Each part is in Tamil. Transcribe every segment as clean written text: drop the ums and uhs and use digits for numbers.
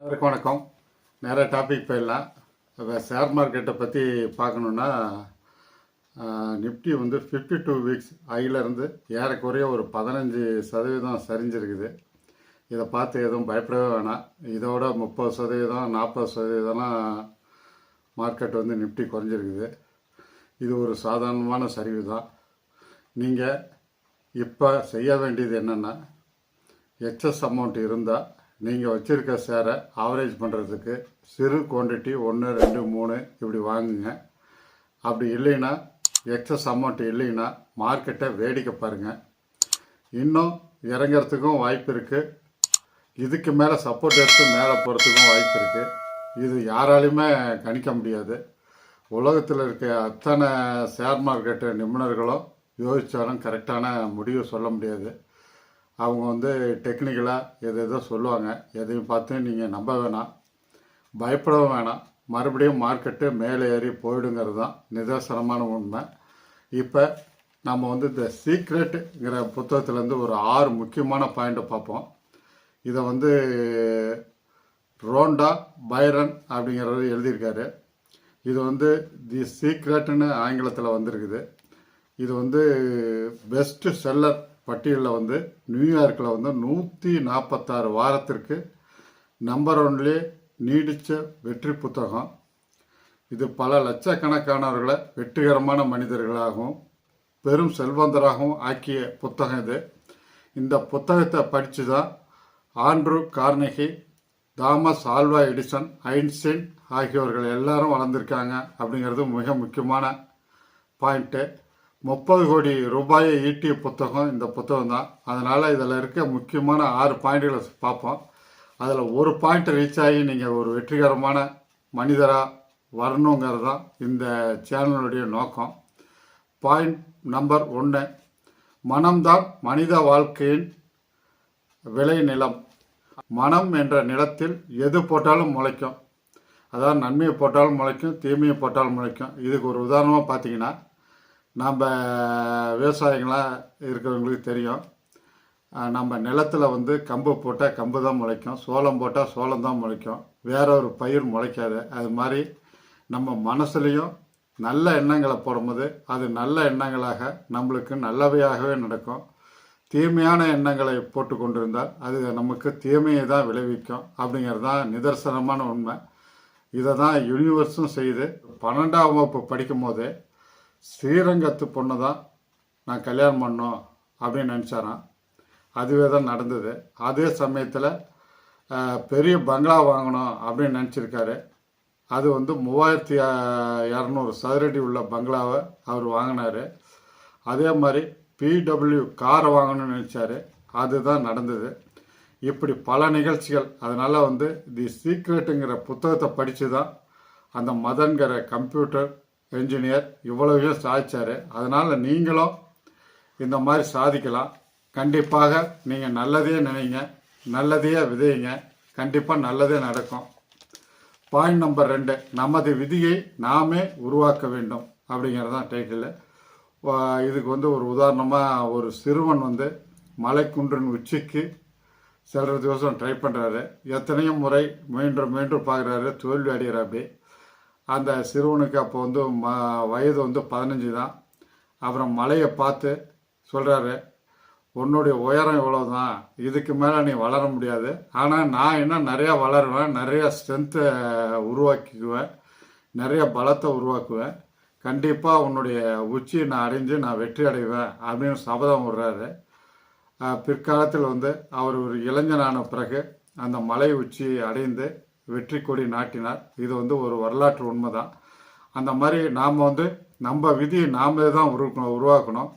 எல்லாருக்கும் வணக்கம். நிறைய டாபிக் போயிடலாம். இப்போ ஷேர் மார்க்கெட்டை பற்றி பார்க்கணுன்னா நிஃப்டி வந்து 52 வீக்ஸ் ஹையிலேருந்து ஏறக்குறைய ஒரு 15% சரிஞ்சிருக்குது. இதை பார்த்து எதுவும் பயப்படவே வேணாம். இதோட 30%, 40%லாம் மார்க்கெட் வந்து நிஃப்டி குறைஞ்சிருக்குது. இது ஒரு சாதாரணமான சரிவு தான். நீங்கள் இப்போ செய்ய வேண்டியது என்னென்னா, எக்ஸஸ் அமௌண்ட் இருந்தால் நீங்கள் வச்சுருக்க ஷேரை ஆவரேஜ் பண்ணுறதுக்கு சிறு குவான்டிட்டி 1, 2, 3 இப்படி வாங்குங்க. அப்படி இல்லைன்னா, எக்ஸஸ் அமௌண்ட் இல்லைன்னா மார்க்கெட்டை வேடிக்கை பாருங்கள். இன்னும் இறங்கிறதுக்கும் வாய்ப்பு இருக்குது. இதுக்கு மேலே சப்போர்ட் எடுத்து மேலே போகிறதுக்கும் வாய்ப்பு இருக்குது. இது யாராலையுமே கணிக்க முடியாது. உலகத்தில் இருக்க அத்தனை ஷேர் மார்க்கெட்டு நிபுணர்களும் யோசித்தாலும் கரெக்டான முடிவு சொல்ல முடியாது. அவங்க வந்து டெக்னிக்கலாக எதோ சொல்லுவாங்க. எதையும் பார்த்து நீங்கள் நம்ப வேணாம், பயப்படவும் வேணாம். மறுபடியும் மார்க்கெட்டு மேலே ஏறி போயிடுங்கிறது தான் நிதர்சனமான உண்மை. இப்போ நம்ம வந்து இந்த சீக்ரெட்டுங்கிற புத்தகத்துலேருந்து ஒரு 6 முக்கியமான பாயிண்ட்டை பார்ப்போம். இதை வந்து ரோண்டா பைரன் அப்படிங்கிறவர் எழுதியிருக்காரு. இது வந்து தி சீக்ரெட்டுன்னு ஆங்கிலத்தில் வந்திருக்குது. இது வந்து பெஸ்ட் செல்லர் பட்டியலில் வந்து நியூயார்க்கில் வந்து 146 வாரத்திற்கு நம்பர் 1லே நீடித்த வெற்றி புத்தகம். இது பல லட்சக்கணக்கானவர்களை வெற்றிகரமான மனிதர்களாகவும் பெரும் செல்வந்தராகவும் ஆக்கிய புத்தகம் இது. இந்த புத்தகத்தை படித்து தான் Andrew Carnegie, Thomas Alva Edison, Einstein ஆகியோர்கள் எல்லாரும் வளர்ந்துருக்காங்க அப்படிங்கிறது மிக முக்கியமான பாயிண்ட்டு. 30 கோடி ரூபாயை ஈட்டிய புத்தகம் இந்த புத்தகம் தான். அதனால் இதில் இருக்க முக்கியமான 6 பாயிண்ட்களை பார்ப்போம். அதில் ஒரு பாயிண்ட் ரீச் ஆகி நீங்கள் ஒரு வெற்றிகரமான மனிதராக வரணுங்கிறது தான் இந்த சேனலுடைய நோக்கம். பாயிண்ட் நம்பர் 1, மனம்தான் மனித வாழ்க்கையின் விளைநிலம். மனம் என்ற நிலத்தில் எது போட்டாலும் முளைக்கும். அதாவது நன்மையை போட்டாலும் முளைக்கும், தீமையை போட்டாலும் முளைக்கும். இதுக்கு ஒரு உதாரணமாக பார்த்தீங்கன்னா, நம்ம விவசாயிகளாக இருக்கிறவங்களுக்கு தெரியும். நம்ம நிலத்தில் வந்து கம்பு போட்டால் கம்பு தான் முளைக்கும், சோளம் போட்டால் சோளம் தான் முளைக்கும், வேற ஒரு பயிர் முளைக்காது. அது மாதிரி நம்ம மனசுலேயும் நல்ல எண்ணங்களை போடும்போது அது நல்ல எண்ணங்களாக நம்மளுக்கு நல்லவையாகவே நடக்கும். தீமையான எண்ணங்களை போட்டு கொண்டிருந்தால் அது நமக்கு தீமையை தான் விளைவிக்கும் அப்படிங்கிறது தான் நிதர்சனமான உண்மை. இதை தான் யூனிவர்ஸும் செய்து 12ஆம் வகுப்பு படிக்கும் போதே ஸ்ரீரங்கத்து பொண்ணு தான் நான் கல்யாணம் பண்ணோம் அப்படின்னு நினச்சாரான். அதுவே தான் நடந்தது. அதே சமயத்தில் பெரிய பங்களா வாங்கணும் அப்படின்னு நினச்சிருக்காரு. அது வந்து 3200 சதுரடி உள்ள பங்களாவை அவர் வாங்கினார். அதே மாதிரி PW காரை வாங்கணும்னு நினச்சார். அதுதான் நடந்தது. இப்படி பல நிகழ்ச்சிகள். அதனால் வந்து தி சீக்ரெட்டுங்கிற புத்தகத்தை படித்து தான் அந்த மதன்கிற கம்ப்யூட்டர் என்ஜினியர் இவ்வளவையும் சாதிச்சார். அதனால் நீங்களும் இந்த மாதிரி சாதிக்கலாம். கண்டிப்பாக நீங்கள் நல்லதே நினைங்க, நல்லதையே விதையுங்க, கண்டிப்பாக நல்லதே நடக்கும். பாயிண்ட் நம்பர் 2, நமது விதியை நாமே உருவாக்க வேண்டும் அப்படிங்கிறது தான் டைட்டில். இதுக்கு வந்து ஒரு உதாரணமாக ஒரு சிறுவன் வந்து மலைக்குன்றின் உச்சிக்கு செல்றதுக்கோசரம் ட்ரை பண்ணுறாரு. எத்தனையோ முறை மீண்டும் மீண்டும் பார்க்குறாரு, தோல்வி அடைகிறாப்படி. அந்த சிறுவனுக்கு அப்போ வந்து வயது வந்து 15 தான். அப்புறம் மலையை பார்த்து சொல்கிறாரு, உன்னுடைய உயரம் இவ்வளோ தான், இதுக்கு மேலே நீ வளர முடியாது. ஆனால் நான் இன்னும் நிறையா வளருவேன், நிறையா ஸ்ட்ரென்த்தை உருவாக்கிக்குவேன், நிறைய பலத்தை உருவாக்குவேன். கண்டிப்பாக உன்னுடைய உச்சியை நான் அடைஞ்சு நான் வெற்றி அடைவேன் அப்படின்னு சபதம் விடுறாரு. பிற்காலத்தில் வந்து அவர் ஒரு இளைஞனான பிறகு அந்த மலை உச்சியை அடைந்து வெற்றி கொடி நாட்டினார். இது வந்து ஒரு வரலாற்று உண்மை தான். அந்த மாதிரி நாம் வந்து நம்ம விதியை நாமளே தான் உருவாக்கணும்.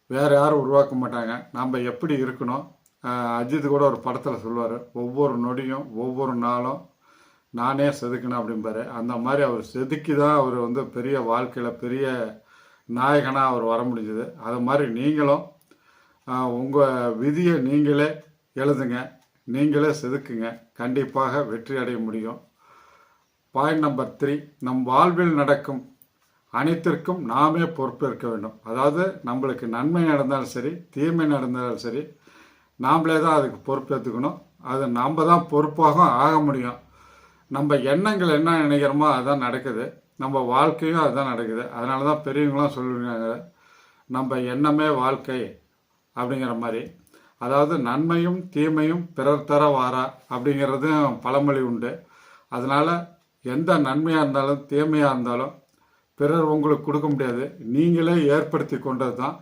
வேறு யாரும் உருவாக்க மாட்டாங்க. நம்ம எப்படி இருக்கணும், அஜித் கூட ஒரு படத்தில் சொல்லுவார், ஒவ்வொரு நொடியும் ஒவ்வொரு நாளும் நானே செதுக்கணும் அப்படிம்பாரு. அந்த மாதிரி அவர் செதுக்கி தான் அவர் வந்து பெரிய வாழ்க்கையில் பெரிய நாயகனாக அவர் வர முடிஞ்சது. அது மாதிரி நீங்களும் உங்கள் விதியை நீங்களே எழுதுங்க, நீங்களே செதுக்குங்க, கண்டிப்பாக வெற்றி அடைய முடியும். பாயிண்ட் நம்பர் 3, நம் வாழ்வில் நடக்கும் அனைத்திற்கும் நாமே பொறுப்பேற்க வேண்டும். அதாவது நம்மளுக்கு நன்மை நடந்தாலும் சரி, தீமை நடந்தாலும் சரி, நாம்ளே தான் அதுக்கு பொறுப்பேற்றுக்கணும். அது நாம் தான் பொறுப்பாக ஆக முடியும். நம்ம எண்ணங்கள் என்ன நினைக்கிறோமோ அதுதான் நடக்குது, நம்ம வாழ்க்கையும் அதுதான் நடக்குது. அதனால தான் பெரியவங்களாம் சொல்லுவாங்க, நம்ம எண்ணமே வாழ்க்கை அப்படிங்கிற மாதிரி. அதாவது நன்மையும் தீமையும் பிறர் தர வாரா அப்படிங்கிறதும் பழமொழி உண்டு. அதனால் எந்த நன்மையாக இருந்தாலும் தீமையாக இருந்தாலும் பிறர் உங்களுக்கு கொடுக்க முடியாது, நீங்களே ஏற்படுத்தி கொண்டது தான்.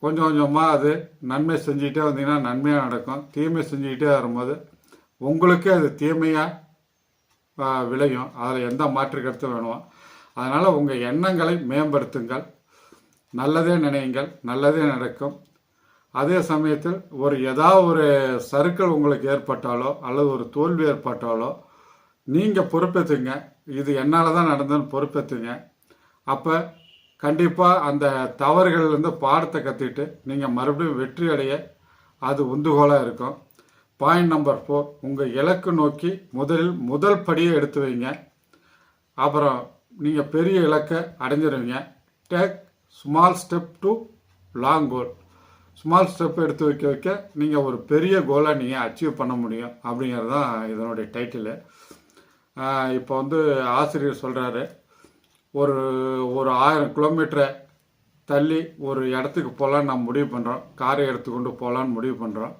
கொஞ்சம் கொஞ்சமாக அது நன்மை செஞ்சுக்கிட்டே வந்தீங்கன்னா நன்மையாக நடக்கும், தீமை செஞ்சுக்கிட்டே வரும்போது உங்களுக்கே அது தீமையாக விளையும். அதில் எந்த மாற்று கருத்து வேணும். அதனால் உங்கள் எண்ணங்களை மேம்படுத்துங்கள், நல்லதே நினையுங்கள், நல்லதே நடக்கும். அதே சமயத்தில் ஏதாவது ஒரு சறுக்கல் உங்களுக்கு ஏற்பட்டாலோ அல்லது ஒரு தோல்வி ஏற்பட்டாலோ நீங்கள் பொறுப்பேற்றுங்க, இது என்னால் தான் நடந்ததுன்னு பொறுப்பேற்றுங்க. அப்போ கண்டிப்பாக அந்த தவறுகள்லேருந்து பாடத்தை கற்றுக்கிட்டு நீங்கள் மறுபடியும் வெற்றி அடைய அது உந்துகோலாக இருக்கும். பாயிண்ட் நம்பர் 4, உங்கள் இலக்கு நோக்கி முதல் படியை எடுத்து வைங்க. அப்புறம் நீங்கள் பெரிய இலக்கை அடைஞ்சிருவீங்க. Take small step to long goal. Small step எடுத்து வைக்க நீங்கள் ஒரு பெரிய கோலை நீங்கள் அச்சீவ் பண்ண முடியும் அப்படிங்கிறது தான் இதனுடைய டைட்டிலு. இப்போ ஆசிரியர் சொல்கிறாரு, ஒரு 1000 கிலோமீட்டரை தள்ளி ஒரு இடத்துக்கு போகலான்னு நம்ம முடிவு பண்ணுறோம், காரை எடுத்துக்கொண்டு போகலான்னு முடிவு பண்ணுறோம்.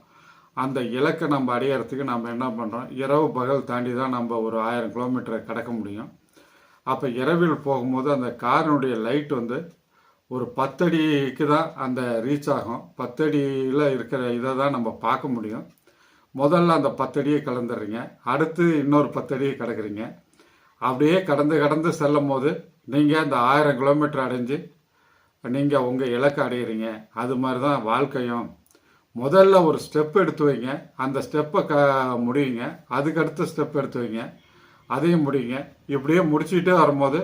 அந்த இலக்கை நம்ம அடையிறதுக்கு நம்ம என்ன பண்ணுறோம், இரவு பகல் தாண்டி தான் நம்ம ஒரு 1000 கிலோமீட்டரை கடக்க முடியும். அப்போ இரவில் போகும்போது அந்த காரினுடைய லைட் ஒரு 10 அடிக்கு தான் அந்த ரீச் ஆகும். 10 அடியில் இருக்கிற இதை தான் நம்ம பார்க்க முடியும். முதல்ல அந்த 10 அடியை கலந்துடுறீங்க, அடுத்து இன்னொரு 10 அடியை கடக்குறீங்க. அப்படியே கடந்து செல்லும் போது நீங்கள் அந்த 1000 கிலோமீட்டர் அடைஞ்சு நீங்கள் உங்கள் இலக்கை அடையிறீங்க. அது மாதிரி தான் வாழ்க்கையும். முதல்ல ஒரு ஸ்டெப் எடுத்து வைங்க, அந்த ஸ்டெப்பை முடியுங்க. அதுக்கடுத்த ஸ்டெப் எடுத்து வைங்க, அதையும் முடியுங்க. இப்படியே முடிச்சுக்கிட்டே வரும்போது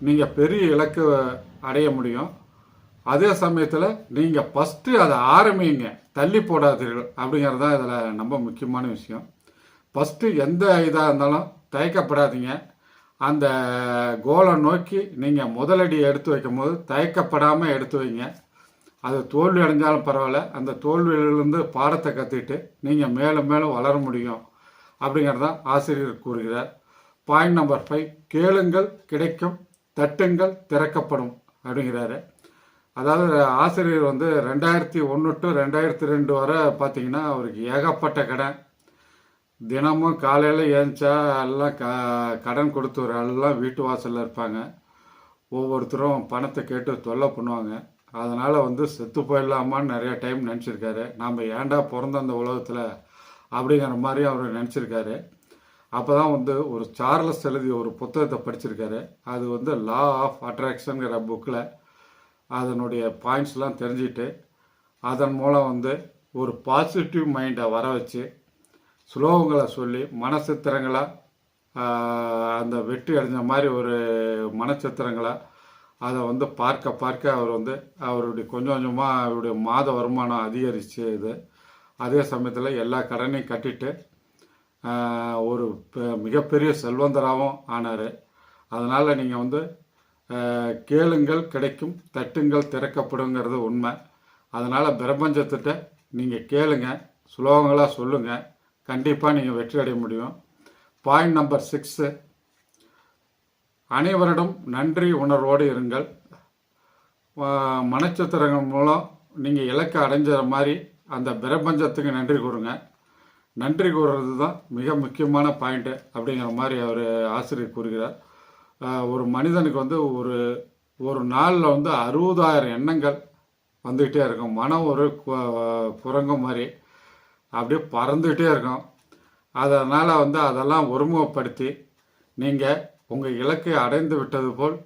நீங்கள் பெரிய இலக்கு அடைய முடியும். அதே சமயத்தில் நீங்கள் ஃபஸ்ட்டு அதை ஆரம்பிங்க, தள்ளி போடாதீர்கள் அப்படிங்கிறது தான் இதில் ரொம்ப முக்கியமான விஷயம். ஃபஸ்ட்டு எந்த இதாக இருந்தாலும் தயக்கப்படாதீங்க. அந்த கோலை நோக்கி நீங்கள் முதலடி எடுத்து வைக்கும் போது தயக்கப்படாமல் எடுத்து வைங்க. அது தோல்வி அடைஞ்சாலும் பரவாயில்ல, அந்த தோல்வியிலிருந்து பாடத்தை கற்றுக்கிட்டு நீங்கள் மேலும் மேலும் வளர முடியும் அப்படிங்கிறது தான் ஆசிரியர் கூறுகிறார். பாயிண்ட் நம்பர் 5, கேளுங்கள் கிடைக்கும், தட்டுங்கள் திறக்கப்படும் அப்படிங்கிறாரு. அதாவது ஆசிரியர் 2001 to 2002 வரை பார்த்தீங்கன்னா அவருக்கு ஏகப்பட்ட கடன். தினமும் காலையில் ஏந்திச்சா எல்லாம் கடன் கொடுத்தவர் எல்லாம் வீட்டு வாசலில் இருப்பாங்க. ஒவ்வொருத்தரும் பணத்தை கேட்டு தொல்லை பண்ணுவாங்க. அதனால் செத்து போயிடலாமான்னு நிறைய டைம் நினச்சிருக்காரு. நாம் ஏன்டா பிறந்த அந்த உலகத்தில் அப்படிங்கிற மாதிரி அவர் நினச்சிருக்காரு. அப்போ தான் ஒரு சார்லஸ் எழுதிய ஒரு புத்தகத்தை படிச்சிருக்காரு. அது லா ஆஃப் அட்ராக்ஷனுங்கிற புக்கில் அதனுடைய பாயிண்ட்ஸ்லாம் தெரிஞ்சுக்கிட்டு அதன் மூலம் ஒரு பாசிட்டிவ் மைண்டை வர வச்சு ஸ்லோகங்களை சொல்லி மனச்சித்திரங்களாக அந்த வெற்றி அடைஞ்ச மாதிரி ஒரு மனச்சித்திரங்களாக அதை பார்க்க அவர் அவருடைய கொஞ்சம் கொஞ்சமாக அவருடைய மாத வருமானம் அதிகரிச்சு இது. அதே சமயத்தில் எல்லா கடனையும் கட்டிட்டு ஒரு மிகப்பெரிய செல்வந்தராகவும் ஆனார். அதனால் நீங்கள் கேளுங்கள் கிடைக்கும், தட்டுங்கள் திறக்கப்படுங்கிறது உண்மை. அதனால் பிரபஞ்சத்திட்ட நீங்கள் கேளுங்க, ஸ்லோகங்களாக சொல்லுங்கள், கண்டிப்பாக நீங்கள் வெற்றி அடைய முடியும். பாயிண்ட் நம்பர் 6, அனைவரிடம் நன்றி உணர்வோடு இருங்கள். மனச்சித்திரங்கள் மூலம் நீங்கள் இலக்கை அடைஞ்ச மாதிரி அந்த பிரபஞ்சத்துக்கு நன்றி கூறுங்க. நன்றி கூறுறது தான் மிக முக்கியமான பாயிண்ட்டு அப்படிங்கிற மாதிரி அவர் ஆசிரியர் கூறுகிறார். ஒரு மனிதனுக்கு ஒரு நாளில் 60,000 எண்ணங்கள் வந்துக்கிட்டே இருக்கும். மனம் ஒரு குரங்கு மாதிரி அப்படியே பறந்துக்கிட்டே இருக்கும். அதனால் அதெல்லாம் ஒருமுகப்படுத்தி நீங்கள் உங்கள் இலக்கை அடைந்து விட்டது போல்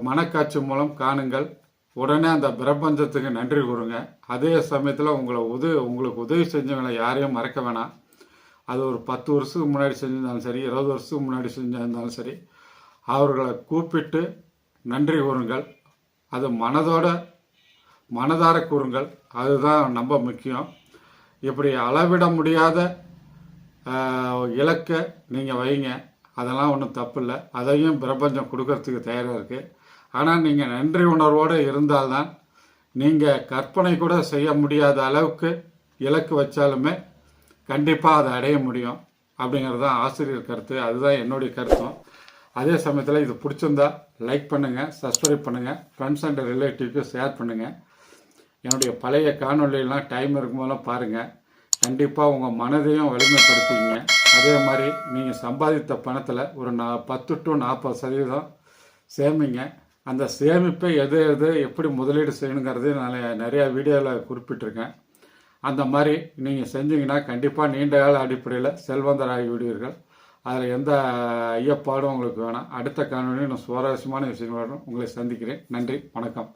மனக்காட்சி மூலம் காணுங்கள். உடனே அந்த பிரபஞ்சத்துக்கு நன்றி கூறுங்க. அதே சமயத்தில் உங்களுக்கு உதவி செஞ்சவங்களை யாரையும் மறக்க வேணாம். அது ஒரு 10 வருஷத்துக்கு முன்னாடி செஞ்சிருந்தாலும் சரி, 20 வருஷத்துக்கு முன்னாடி செஞ்சிருந்தாலும் சரி, அவர்களை கூப்பிட்டு நன்றி கூறுங்கள். அது மனதார கூறுங்கள். அதுதான் ரொம்ப முக்கியம். இப்படி அளவிட முடியாத இலக்கை நீங்கள் வைங்க, அதெல்லாம் ஒன்றும் தப்பு இல்லை. அதையும் பிரபஞ்சம் கொடுக்கறதுக்கு தயாராக இருக்குது. ஆனால் நீங்கள் நன்றி உணர்வோடு இருந்தால்தான் நீங்கள் கற்பனை கூட செய்ய முடியாத அளவுக்கு இலக்கு வச்சாலுமே கண்டிப்பாக அதை அடைய முடியும் அப்படிங்கிறது தான் ஆசிரியர் கருத்து. அதுதான் என்னுடைய கருத்தும். அதே சமயத்தில் இது பிடிச்சிருந்தா லைக் பண்ணுங்கள், சப்ஸ்கிரைப் பண்ணுங்கள், ஃப்ரெண்ட்ஸ் அண்ட் ரிலேட்டிவ்க்கு ஷேர் பண்ணுங்கள். என்னுடைய பழைய காணொலியெல்லாம் டைம் இருக்கும்போதெல்லாம் பாருங்கள். கண்டிப்பாக உங்கள் மனதையும் வலிமைப்படுத்திங்க. அதே மாதிரி நீங்கள் சம்பாதித்த பணத்தில் ஒரு 10 to 40% சேமிங்க. அந்த சேமிப்பை எது எப்படி முதலீடு செய்யணுங்கிறது நான் நிறையா வீடியோவில் குறிப்பிட்டிருக்கேன். அந்த மாதிரி நீங்கள் செஞ்சீங்கன்னா கண்டிப்பாக நீண்ட கால அடிப்படையில் செல்வந்தராகி விடுவீர்கள். அதில் எந்த ஐயப்பாடும் உங்களுக்கு வேணாம். அடுத்த காணொலியில் நான் சுவாரஸ்யமான விஷயங்களுடன் உங்களை சந்திக்கிறேன். நன்றி, வணக்கம்.